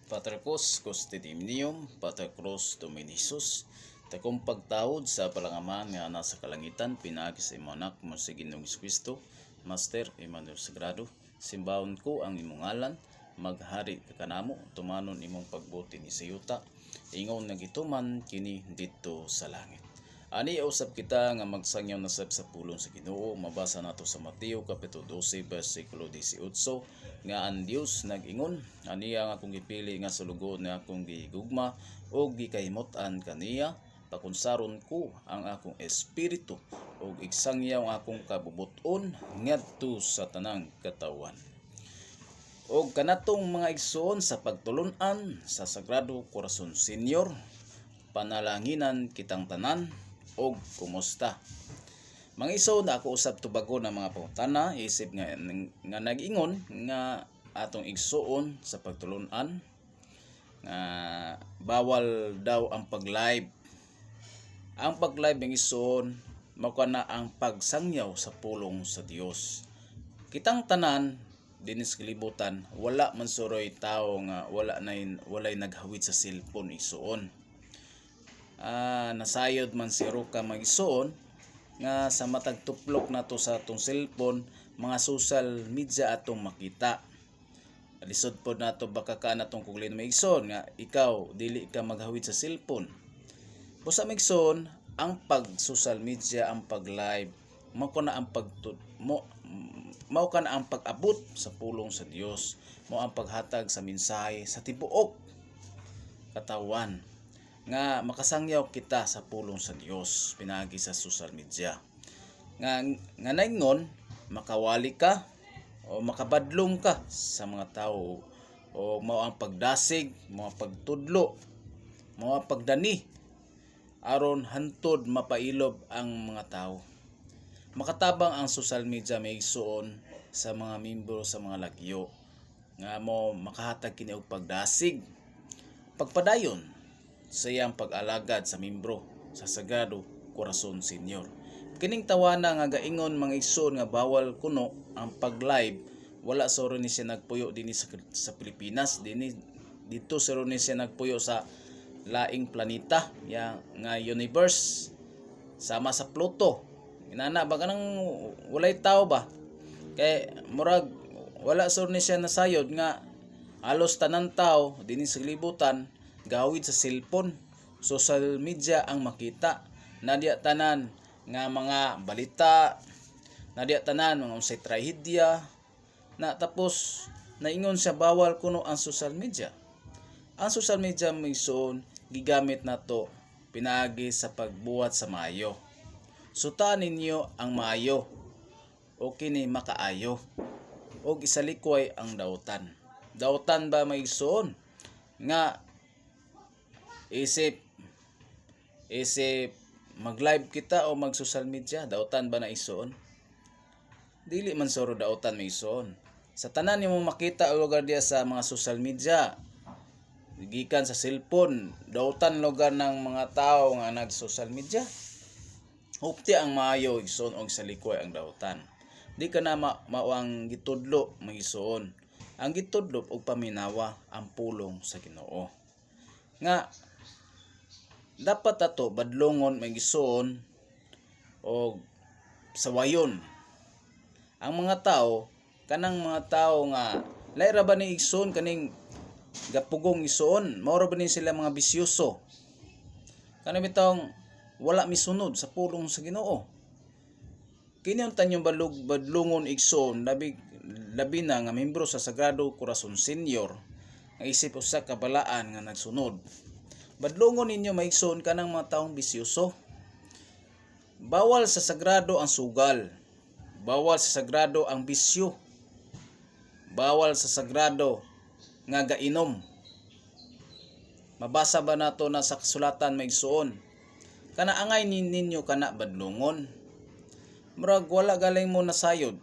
Pater Custe Dimnium, Pater Cruz Domini Jesus, takong pagtawod sa palangaman nga nasa kalangitan, pinagi sa imong anak mo sa Ginoong Kristo, Master Emmanuel Sagrado, simbawon ko ang imong ngalan, maghari ka kanamo, tumanon imong pagbuti ni sayuta, ingon nagituman kini dito sa langit. Ani usab kita nga magsangyaw na sab sa pulong sa Ginoo. Mabasa nato sa Mateo kapitulo 12 bersikulo 18 nga ang Dios nag-ingon, aniya nga akong gipili nga sulugod nga akong gigugma o gikahimot-an kaniya, pakunsaron ko ang akong espiritu o igsangyaw ang akong kabubuton ngadto sa tanang katawan. O kanatong mga igsoon sa pagtulon-an sa Sagrado Corazon Senior, panalanginan kitang tanan og kumusta. Mga iso na ako usab tubago ng mga pangutana, isip nga nag-ingon nga atong igsuon sa pagtulon-an nga bawal daw ang pag-live. Ang pag-live ng igsuon mao kana ang pagsangyaw sa pulong sa Dios. Kitang tanan dinis kalibutan, wala man suroy tao nga walay naghawid sa cellphone igsuon. Nasayod man si Ruka magsuon nga sa matag tuplok nato sa atong cellphone, mga social media atong makita. Lisod pod nato baka ka natong kuglin maigsoon nga ikaw dili ka maghawid sa cellphone. Busa maigsoon ang pag social media, ang pag live, mao kana ang mao kana ang pag-abot sa pulong sa Dios, mao ang paghatag sa mensahe sa tibuok katawan nga makasangyaw kita sa pulong sa Dios pinagi sa social media. Nga naingon makawali ka o makabadlong ka sa mga tao o mao ang pagdasig, mga pagtudlo, mga pagdani aron hantod mapailob ang mga tao. Makatabang ang social media may igsuon sa mga membro sa mga lagyo nga mo makahatag kini og pagdasig, pagpadayon sa iyang pag-alagad sa membro sa Sagrado Corazon Senior. Kining tawana nga gaingon mga igsoon nga bawal kuno ang pag-live, wala sa ron ni siya nagpuyo dinhi sa Pilipinas, dito sa ron ni siya nagpuyo sa laing planeta nga universe sama sa Pluto. Inana ba kanang walay tao ba? Kay murag wala sa ron ni siya nasayod nga halos tanan tao dinhi sa libutan gawid sa cellphone, social media ang makita. Nadya tanan nga mga balita, nadya tanan mga unsay trahedya, na tapos naingon siya bawal kuno ang social media. Ang social media maysoon gigamit nato pinaagi sa pagbuhat sa maayo. Sutaan ninyo ang maayo o kini makaayo o isalikway ang dautan. Dautan ba maysoon nga isip mag-live kita o mag-social media, dautan ba na isuon? Dili man soro dautan may isuon. Sa tanan nimo makita og lugar diya sa mga social media, gikan sa cellphone, dautan lugar ng mga tao nga nag-social media. Hupti ang maayo isuon og salikoy ang dautan. Di ka na mawang gitudlo may isuon. Ang gitudlo og paminawa ang pulong sa Ginoo. Nga dapat ato badlongon may gisuon o sawayon ang mga tao, kanang mga tao nga laira ba ni igsoon kaning gapugong isuon, mao ra ba ni sila mga bisyoso, kanang bitawng wala misunod sa pulong sa Ginoo. Kini ang tanyong badlongon igsoon labi na nga membro sa Sagrado Corazon Senior nga isip usa ka balaan nga nagsunod. Badlongon ninyo maigsoon ka ng mga taong bisyoso. Bawal sa sagrado ang sugal. Bawal sa sagrado ang bisyo. Bawal sa sagrado nga gainom. Mabasa ba nato na sa kasulatan maigsoon? Kana angay ninyo kana badlongon. Murag wala galing mo nasayod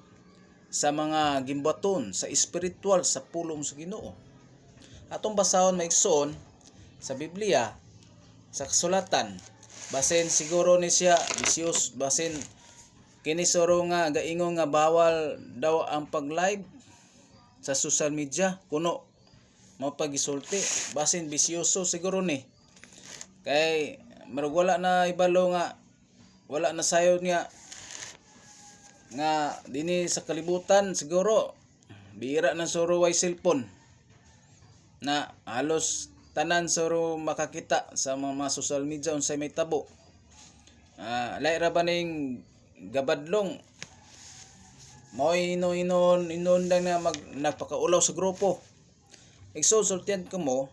sa mga gimbaton sa espiritual sa pulong sa Ginoo. Atong basahon maigsoon sa Biblia, sa kasulatan, basin siguro ni siya bisyos, basin kini soro nga gaingon nga bawal daw ang pag-live sa social media kuno mao pagisulti basin bisyoso siguro ni kay marag wala na ibalo nga wala na sayod nga dini sa kalibutan siguro bira na suro way cellphone na halos tanan suro makakita sa mga social media unsay may tabo. Lain ra ba ning gabadlong mo inon lang na nagpakaulaw sa grupo. Sultian ko mo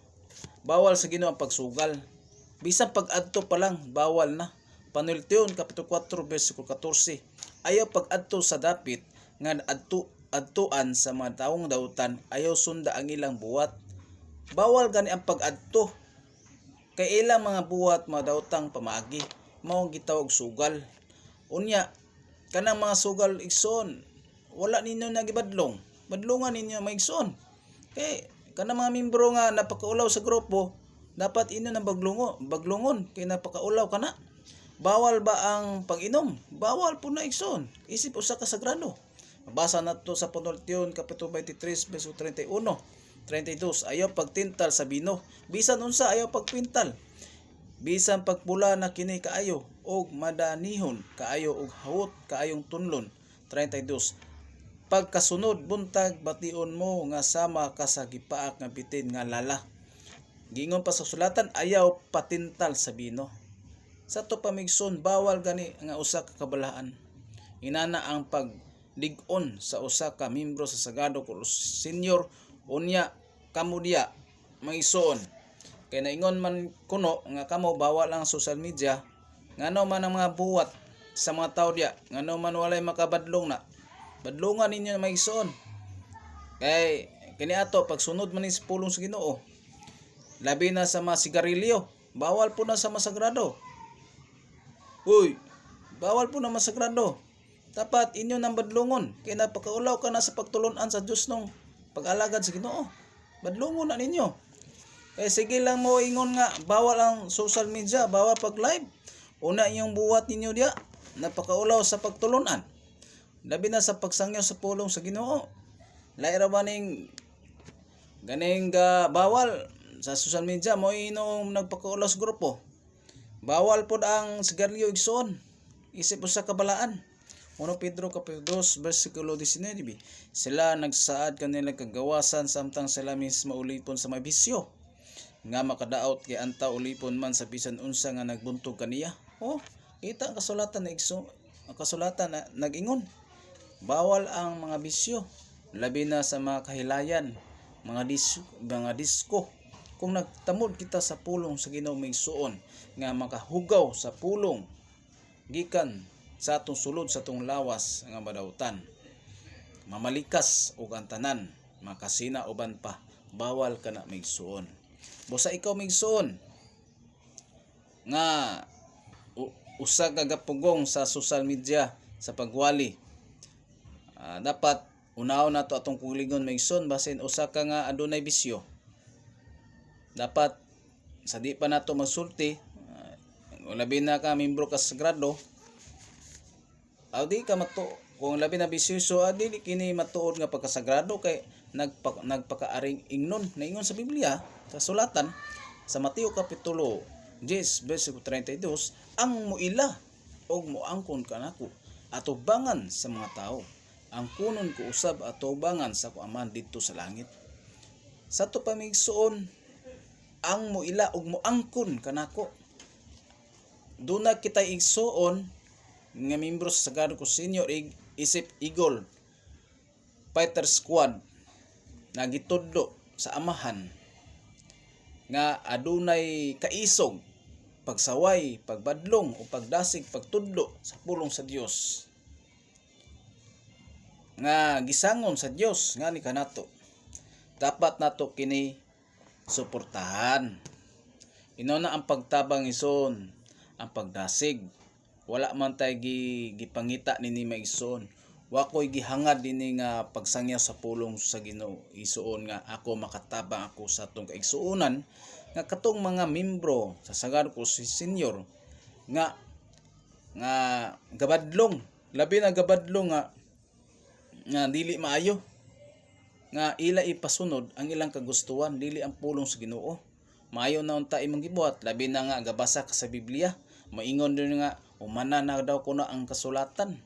bawal sa Ginoo ang pagsugal. Bisan pag-adto pa lang bawal na. Panultiyon kapitulo 4 bersikulo 14. Ayaw pag-adto sa dapit nga adtuan sa mga taong dautan, ayaw sunda ang ilang buwat. Bawal gani ang pag-adto kay ilang mga buwat mga dautang pamaagi mao gitawag sugal. Unya kanang mga sugal igsoon wala ninyo nagibadlong. Badlongan ninyo maigsoon. Kay kanang mga membro nga napakaulaw sa grupo dapat inyo nang baglungon kay napakaulaw kana. Bawal ba ang pag-inom? Bawal po na igsoon. Isip usa ka sagrado. Mabasa nato sa Panultiyon kapitulo 23 verso 31. 32 ayaw pagtintal sa bino. Bisan unsa ayaw pagpintal. Bisan pagpula na kini kaayo og madanihon kaayo og hawot kaayong tunlon. 32 pagkasunod buntag bation mo nga sama ka sa gipaak nga bitin nga lala. Gingon pa sa sulatan ayaw patintal sa bino. Sa to pamigson bawal gani nga usa ka kabalaan. Inana ang paglig-on sa usa ka membro sa sagado o senior unya kamo diya maigsoon. Kay naingon man kuno nga kamo bawal ang social media ngano man ang mga buwat sa mga tao diya ngano man walay makabadlong na badlongan ninyo na maigsoon. Kay kini ato pagsunod man sa pulong sa Ginoo labi na sa mga sigarilyo bawal po na sa masagrado. Uy, bawal po na masagrado. Dapat inyo nang badlongon kay napakaulaw ka na sa pagtulon-an sa Dios nung pag-alagad sa Ginoo. Badlongon na ninyo. Kaya sige lang mo ingon nga bawal ang social media, bawal pag live. Una inyong buwat ninyo diya, napakaulaw sa pagtulunan. Labi na sa pagsangyaw sa pulong sa Ginoo. Laira ba ning ganing bawal sa social media mo inom nagpakaulaw sa grupo. Bawal pod ang sigarilyo igsoon. Isip usa ka balaan. 1 Pedro kapitulo 2 bersikulo 19. Sila nagsaad kanila kagawasan samtang sila mismo ulipon sa may bisyo. Nga makadaot kay anta ulipon man sa bisan unsa nga nagbuntog kaniya. Kita ang kasulatan na nag-ingon. Bawal ang mga bisyo, labi na sa mga kahilayan, mga disko. Kung nagtamod kita sa pulong sa Ginoo maigsoon nga makahugaw sa pulong gikan sa atong sulod sa atong lawas nga madautan. Mamalikas og ang tanan, makasina uban pa, bawal ka na maigsoon. Busa ikaw maigsoon nga usa ka gapugong sa social media sa pagwali. Dapat unahon nato atong kulingon maigsoon basin usa ka nga adunay bisyo. Dapat sa di pa nato magsulti, labi na ka membro ka sagrado, di ka kung labi na bisyoso, di kini matuod nga pagkasagrado kay nagpakaaring ingnon. Naingon sa Biblia, sa sulatan, sa Mateo kapitulo 10, bersikulo 32, ang muila o muangkon kanako atubangan sa mga tao. Ang kunon ko usab atubangan sa kuaman dito sa langit. Sa to pamigsuon, ang muila og muangkon kanako. Duna kita igsuon nga membro sa sagado ko senior isip Eagle Fighter Squad na gitudlo sa amahan nga adunay kaisog pagsaway, pagbadlong o pagdasig, pagtudlo sa pulong sa Dios nga gisangon sa Dios nga ni kanato. Dapat nato kini suportahan. Inuna ang pagtabang ison, ang pagdasig. Wala man tay gipangita nini maigsoon. Wa ko'y gihangad dinhi nga pagsangyaw sa pulong sa Ginoo. Isuon nga ako makatabang ako sa atong kaigsuonan nga katong mga membro sa sagad ko si senior nga gabadlong, labi na gabadlong nga dili maayo. nga ila ipasunod ang ilang kagustuhan dili ang pulong sa Ginoo. Maayo na unta imong gibuhat, labi na nga gabasa ka sa Biblia. Maingon din nga umana na daw kuno ang kasulatan.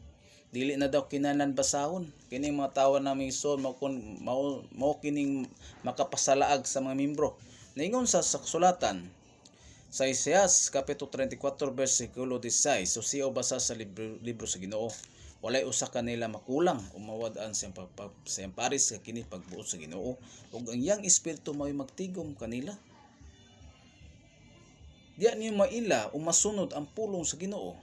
Dili na daw kinanan basahon. Kining mga tawo na may son mao kining makapasalaag sa mga membro. Ningon sa kasulatan sa Isaias kapitulo 34 bersikulo 16, so siya basa sa libro sa Ginoo. Walay usa kanila makulang o mawad-an siyang paris sa kini pagbuot sa Ginoo ug ang iyang espiritu may magtigom kanila. Diya niyo maila o masunod ang pulong sa Ginoo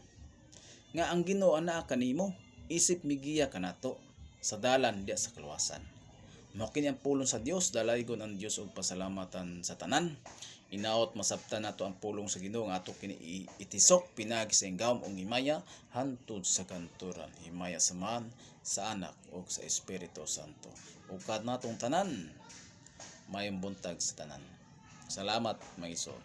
nga ang Ginoo anaa kanimo isip migiya kanato sa dalan diya sa kaluwasan. Mao kini ang pulong sa Dios, dalaygon ang Dios og pasalamatan sa tanan. Inaot masabtan nato ang pulong sa Ginoo nga ato kini itisok pinagi sa inggawom ug himaya hantud sa kanturan. Himaya sa Man, sa Anak ug sa Espiritu Santo. Ug kad natong tanan mayong buntag sa tanan. Salamat mga igsoon.